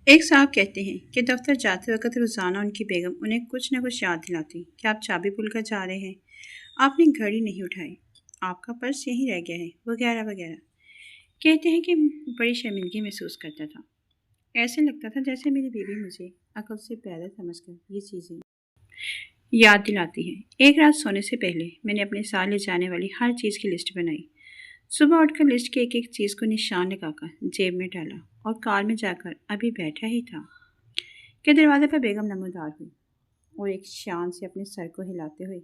ایک صاحب کہتے ہیں کہ دفتر جاتے وقت روزانہ ان کی بیگم انہیں کچھ نہ کچھ یاد دلاتی کہ آپ چابی بھول کر جا رہے ہیں، آپ نے گھڑی نہیں اٹھائی، آپ کا پرس یہیں رہ گیا ہے، وغیرہ وغیرہ۔ کہتے ہیں کہ بڑی شرمندگی محسوس کرتا تھا۔ ایسے لگتا تھا جیسے میری بیوی مجھے عقل سے پیدا سمجھ کر یہ چیزیں یاد دلاتی ہے۔ ایک رات سونے سے پہلے میں نے اپنے ساتھ لے جانے والی ہر چیز کی لسٹ بنائی۔ صبح اٹھ کر لسٹ کی ایک ایک چیز کو نشان لگا کر جیب میں ڈالا اور کار میں جا کر ابھی بیٹھا ہی تھا کہ دروازے پر بیگم نمودار ہوئی اور ایک شان سے اپنے سر کو ہلاتے ہوئے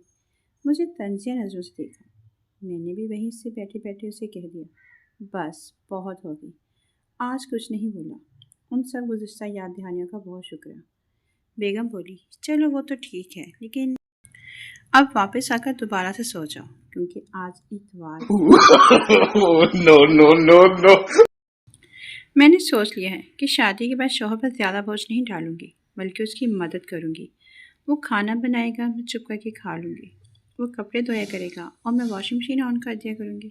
مجھے تنزیہ نظروں سے دیکھا۔ میں نے بھی وہیں سے بیٹھے بیٹھے اسے کہہ دیا، بس بہت ہو گئی، آج کچھ نہیں بولا، ان سب گزشتہ یاد دہانیوں کا بہت شکریہ۔ بیگم بولی، چلو وہ تو ٹھیک ہے، لیکن اب واپس آ کر دوبارہ سے سو جاؤ کیونکہ آج اتوار ہے۔ No, no, no, no. میں نے سوچ لیا ہے کہ شادی کے بعد شوہر پر زیادہ بوجھ نہیں ڈالوں گی بلکہ اس کی مدد کروں گی۔ وہ کھانا بنائے گا، میں چپ کر کے کھا لوں گی، وہ کپڑے دھویا کرے گا اور میں واشنگ مشین آن کر دیا کروں گی،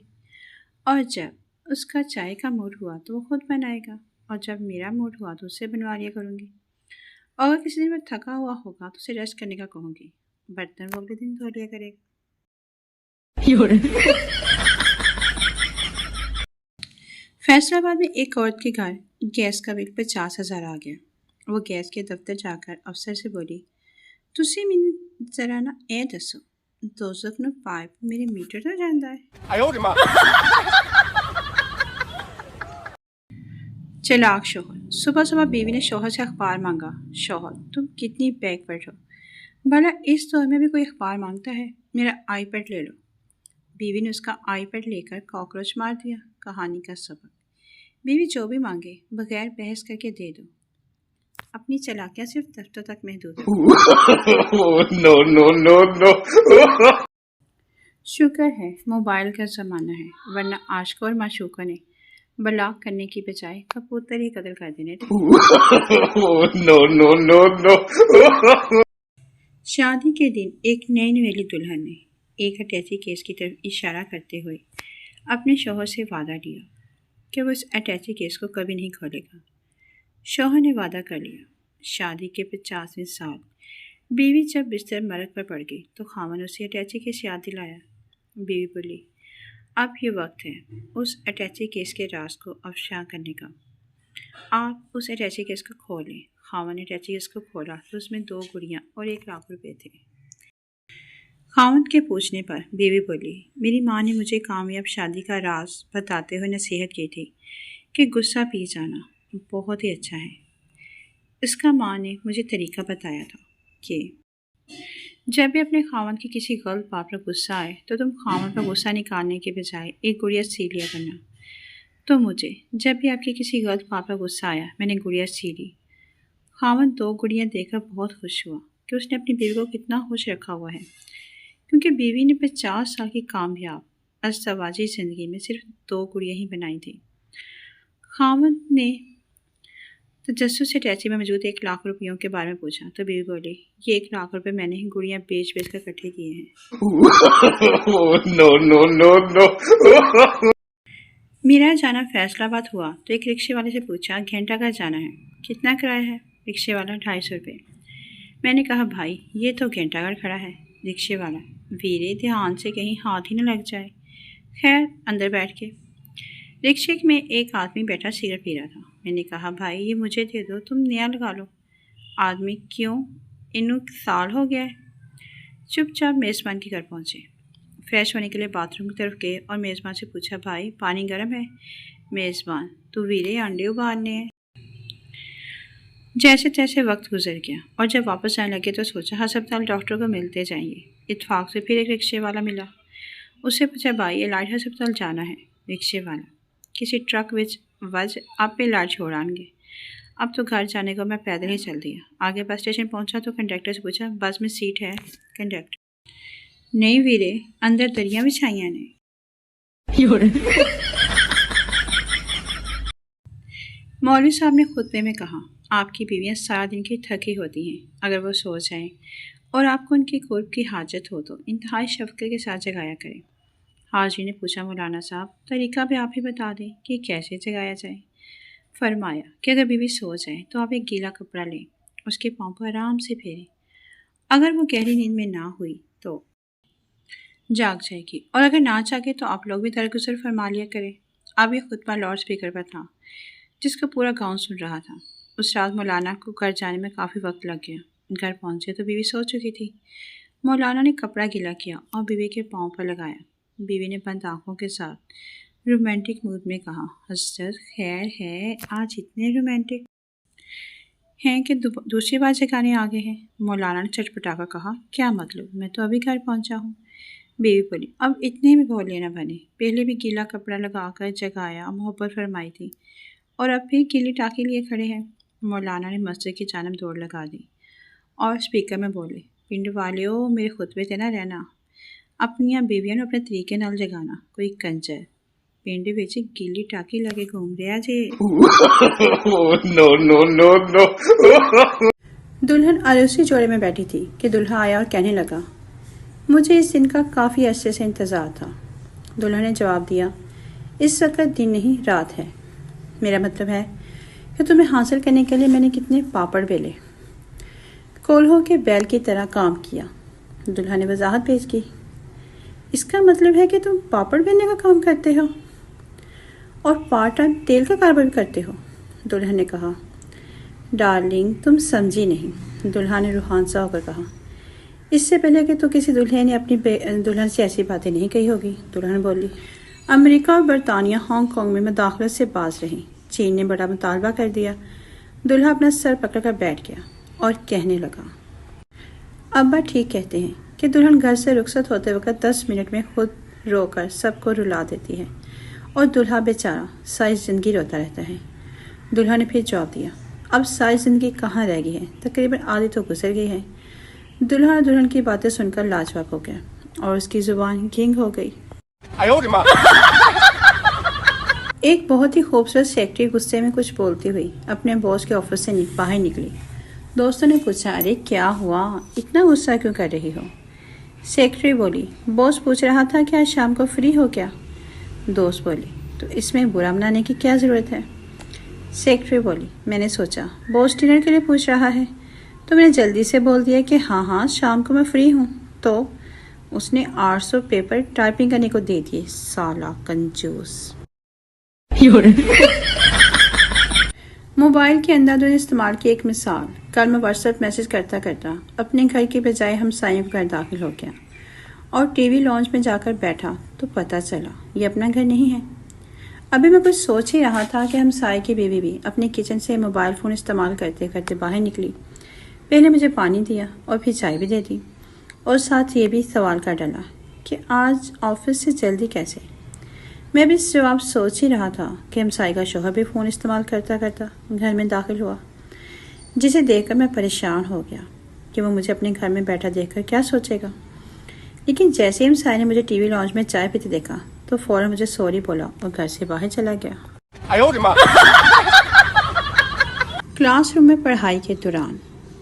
اور جب اس کا چائے کا موڈ ہوا تو وہ خود بنائے گا، اور جب میرا موڈ ہوا تو اسے بنوا لیا کروں گی، اور اگر کسی دن میں تھکا ہوا ہوگا تو اسے ریسٹ کرنے کا کہوں گی، برتن وہ اگلے دن دھو لیا کرے گا۔ فیصلہ آباد میں ایک عورت کے گھر گیس کا بل 50,000 آ گیا۔ وہ گیس کے دفتر جا کر افسر سے بولی، تسی مینوں ذرا نا اے دسو، دوزخ نو پائپ میرے میٹر تو جاندا ہے؟ چلاک شوہر۔ صبح صبح بیوی نے شوہر سے اخبار مانگا۔ شوہر، تم کتنی بیکورڈ ہو، بھلا اس دور میں بھی کوئی اخبار مانگتا ہے؟ میرا آئی پیڈ لے لو۔ بیوی نے اس کا آئی پیڈ لے کر کاکروچ مار دیا۔ کہانی کا سبق، بیوی جو بھی مانگے بغیر بحث کر کے دے دو۔ اپنی چالاکیاں صرف دفتر تک محدود رکھو۔ No, no, no, no. شکر ہے موبائل کا زمانہ ہے، ورنہ عاشقوں اور معشوقوں نے بلاک کرنے کی بجائے کبوتر ہی قتل کر دینے تھے۔ No, no, no, no. شادی کے دن ایک نئی نویلی دلہن نے ایک اٹیچی کیس کی طرف اشارہ کرتے ہوئے اپنے شوہر سے وعدہ لیا کہ وہ اس اٹیچی کیس کو کبھی نہیں کھولے گا۔ شوہر نے وعدہ کر لیا۔ شادی کے 50ویں سال بیوی جب بستر مرگ پر پڑ گئی تو خاوند اسے اٹیچی کیس یاد دلایا۔ بیوی بولی، اب یہ وقت ہے اس اٹیچی کیس کے راز کو افشا کرنے کا، آپ اس اٹیچی کیس کو کھولیں۔ خاوند نے اٹیچی کیس کو کھولا تو اس میں 2 گڑیاں اور 1,00,000 روپے تھے۔ خاوند کے پوچھنے پر بیوی بولی، میری ماں نے مجھے کامیاب شادی کا راز بتاتے ہوئے نصیحت کی تھی کہ غصہ پی جانا بہت ہی اچھا ہے۔ اس کا ماں نے مجھے طریقہ بتایا تھا کہ جب بھی اپنے خاوند کی کسی غلط بات پر غصہ آئے تو تم خاوند پر غصہ نکالنے کے بجائے ایک گڑیا سی لیا کرنا۔ تو مجھے جب بھی آپ کی کسی غلط بات پر غصہ آیا میں نے گڑیا سی لی۔ خاوند 2 گڑیاں دیکھ کر بہت خوش ہوا کہ اس نے اپنی بیوی کو کتنا خوش رکھا ہوا ہے، کیونکہ بیوی نے 50 سال کی کامیاب ازدواجی زندگی میں صرف 2 گڑیاں ہی بنائی تھیں۔ خاوند نے تجسس سے اٹیچی میں موجود 1,00,000 روپیوں کے بارے میں پوچھا تو بیوی بولی، یہ 1,00,000 روپے میں نے گڑیاں بیچ بیچ کر اکٹھے کیے ہیں۔ No, no, no, no. میرا جانا فیصل آباد ہوا تو ایک رکشے والے سے پوچھا، گھنٹہ گھر جانا ہے، کتنا کرایہ ہے؟ رکشے والا، 250 روپے۔ میں نے کہا، بھائی یہ تو گھنٹہ گھر کھڑا ہے۔ رکشے والا، ویرے دھیان سے کہیں ہاتھ ہی نہ لگ جائے۔ خیر اندر بیٹھ کے رکشے میں ایک آدمی بیٹھا سگریٹ پی رہا تھا۔ میں نے کہا، بھائی یہ مجھے دے دو، تم نیا لگا لو۔ آدمی، کیوں، انہوں سال ہو گیا ہے۔ چپ چاپ میزبان کے گھر پہنچے، فریش ہونے کے لیے باتھ روم کی طرف گئے اور میزبان سے پوچھا، بھائی پانی گرم ہے؟ میزبان، تو ویرے انڈے ابالنے ہیں۔ جیسے تیسے وقت گزر گیا اور جب واپس جانے لگے تو سوچا ہسپتال ڈاکٹر کو ملتے جائیں گے۔ اتفاق سے پھر ایک رکشے والا ملا، اس سے پوچھا، بھائی ایلائٹ ہسپتال جانا ہے؟ رکشے والا، کسی ٹرک وج آپ پہ لائٹ چھوڑان گے، اب تو گھر جانے کو میں پیدل ہی چل دیا۔ آگے بس اسٹیشن پہنچا تو کنڈکٹر سے پوچھا، بس میں سیٹ ہے؟ کنڈکٹر، نہیں ویرے، اندر دریاں بچھائیاں نے۔ مولوی صاحب نے خطبے میں کہا، آپ کی بیویاں سارا دن کی تھکی ہوتی ہیں، اگر وہ سو جائیں اور آپ کو ان کے قرب کی حاجت ہو تو انتہائی شفقت کے ساتھ جگایا کریں۔ حاضری نے پوچھا، مولانا صاحب طریقہ بھی آپ ہی بتا دیں کہ کیسے جگایا جائے؟ فرمایا کہ اگر بیوی سو جائے تو آپ ایک گیلا کپڑا لیں، اس کے پاؤں کو آرام سے پھیریں۔ اگر وہ گہری نیند میں نہ ہوئی تو جاگ جائے گی، اور اگر نہ جاگے تو آپ لوگ بھی درگزر فرما لیا کریں۔ اب یہ خطبہ لاؤڈ اسپیکر پر تھا، جس کو پورا گاؤں سن رہا تھا۔ اس رات مولانا کو گھر جانے میں کافی وقت لگ گیا۔ گھر پہنچے تو بیوی سو چکی تھی۔ مولانا نے کپڑا گیلا کیا اور بیوی کے پاؤں پر لگایا۔ بیوی نے بند آنکھوں کے ساتھ رومانٹک موڈ میں کہا، حضرت خیر ہے، آج اتنے رومانٹک ہیں کہ دوسری بار جگانے آ گئے ہیں۔ مولانا نے چٹپٹا کر کہا، کیا مطلب؟ میں تو ابھی گھر پہنچا ہوں۔ بیوی بولی، اب اتنے بھی بولے نہ بنے، پہلے بھی گیلا کپڑا لگا کر جگایا، محبت فرمائی تھی، اور اب پھر گیلی ٹاکی لیے کھڑے ہیں۔ مولانا نے مسجد کی جانب دوڑ لگا دی اور اسپیکر میں بولے، پنڈ والیو، میرے خطبے تے نہ رہنا، اپنیاں بیویاں نوں اپنے طریقے نال جگانا، کوئی کنجر پنڈ وچ گیلی ٹاکی لگے گھوم رہا جے۔ No, no, no, no. دلہن عروسی جوڑے میں بیٹھی تھی کہ دلہا آیا اور کہنے لگا، مجھے اس دن کا کافی عرصے سے انتظار تھا۔ دلہا نے جواب دیا، اس وقت دن نہیں رات ہے، میرا مطلب ہے کہ تمہیں حاصل کرنے کے لیے میں نے کتنے پاپڑ بیلے، کولہوں کے بیل کی طرح کام کیا۔ دلہا نے وضاحت پیش کی، اس کا مطلب ہے کہ تم پاپڑ بیلنے کا کام کرتے ہو اور پارٹ ٹائم تیل کا کاروبار بھی کرتے ہو۔ دلہا نے کہا، ڈارلنگ تم سمجھی نہیں۔ دلہا نے روحان سا ہو کر کہا، اس سے پہلے کہ تو کسی دلہے نے اپنی دلہن سے ایسی باتیں نہیں کہی ہوگی۔ دلہن بولی، امریکہ اور برطانیہ ہانگ کانگ میں مداخلت سے باز رہیں، چین نے بڑا مطالبہ کر دیا۔ دلہا اپنا سر پکڑ کر بیٹھ گیا اور کہنے لگا، ابا ٹھیک کہتے ہیں کہ دلہن گھر سے رخصت ہوتے وقت 10 منٹ میں خود رو کر سب کو رلا دیتی ہے، اور دلہا بیچارہ ساری زندگی روتا رہتا ہے۔ دلہا نے پھر جواب دیا، اب ساری زندگی کہاں رہ گئی ہے، تقریباً آدھی تو گزر گئی ہے۔ دلہا اور دلہن کی باتیں سن کر لاجواب ہو گیا اور اس کی زبان گنگ ہو گئی۔ ایک بہت ہی خوبصورت سیکرٹری غصے میں کچھ بولتی ہوئی اپنے باس کے آفس سے باہر نکلی۔ دوستوں نے پوچھا، ارے کیا ہوا، اتنا غصہ کیوں کر رہی ہو؟ سیکرٹری بولی، باس پوچھ رہا تھا کہ آج شام کو فری ہو کیا؟ دوست بولی، تو اس میں برا منانے کی کیا ضرورت ہے؟ سیکرٹری بولی، میں نے سوچا باس ڈنر کے لیے پوچھ رہا ہے تو میں نے جلدی سے بول دیا کہ ہاں شام کو میں فری ہوں، تو اس نے 800 پیپر ٹائپنگ کرنے کو دے دیے، سالا کنجوس۔ موبائل کے اندر انہوں نے استعمال کی ایک مثال، کل میں واٹس ایپ میسج کرتا کرتا اپنے گھر کے بجائے ہمسائیوں کے گھر داخل ہو گیا اور ٹی وی لانچ میں جا کر بیٹھا تو پتہ چلا یہ اپنا گھر نہیں ہے۔ ابھی میں کچھ سوچ ہی رہا تھا کہ ہمسائے کی بیوی بھی اپنے کچن سے موبائل فون استعمال کرتے کرتے باہر نکلی، پہلے مجھے پانی دیا اور پھر چائے بھی دے دی، اور ساتھ یہ بھی سوال کر ڈالا کہ آج آفس سے جلدی کیسے۔ میں بھی اس جواب سوچ ہی رہا تھا کہ ہمسائے کا شوہر بھی فون استعمال کرتا کرتا گھر میں داخل ہوا، جسے دیکھ کر میں پریشان ہو گیا کہ وہ مجھے اپنے گھر میں بیٹھا دیکھ کر کیا سوچے گا۔ لیکن جیسے ہی ہمسائے نے مجھے ٹی وی لانچ میں چائے پیتے دیکھا تو فوراً مجھے سوری بولا اور گھر سے باہر چلا گیا۔ کلاس روم میں پڑھائی کے دوران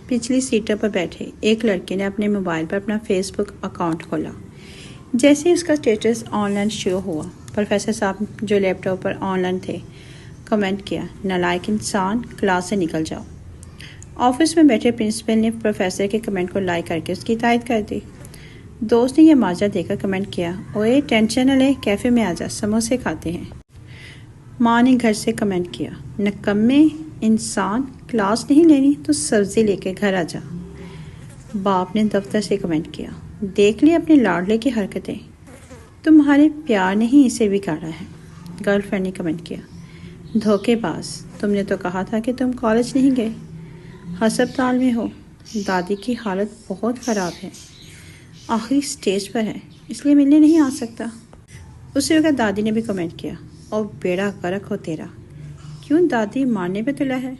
پچھلی سیٹوں پر بیٹھے ایک لڑکے نے اپنے موبائل پر اپنا فیس بک اکاؤنٹ کھولا۔ جیسے ہی اس کا اسٹیٹس آن لائن شو ہوا، پروفیسر صاحب جو لیپ ٹاپ پر آن لائن تھے کمنٹ کیا، نالائق انسان، کلاس سے نکل جاؤ۔ آفس میں بیٹھے پرنسپل نے پروفیسر کے کمنٹ کو لائک کر کے اس کی تائید کر دی۔ دوست نے یہ ماجرا دیکھ کر کمنٹ کیا، اوے ٹینشن نہ لے، کیفے میں آ جا، سموسے کھاتے ہیں۔ ماں نے گھر سے کمنٹ کیا، نکمے انسان، کلاس نہیں لینی تو سبزی لے کے گھر آ جا۔ باپ نے دفتر سے کمنٹ کیا، دیکھ لی اپنے لاڈلے کی حرکتیں، تمہارے پیار نے ہی اسے بگاڑا ہے۔ گرل فرینڈ نے کمنٹ کیا، دھوکے باز، تم نے تو کہا تھا کہ تم کالج نہیں گئے، ہسپتال میں ہو، دادی کی حالت بہت خراب ہے، آخری سٹیج پر ہے، اس لیے ملنے نہیں آ سکتا۔ اسی وقت دادی نے بھی کمنٹ کیا، اور بیڑا غرق ہو تیرا، کیوں دادی مارنے پہ تلا ہے۔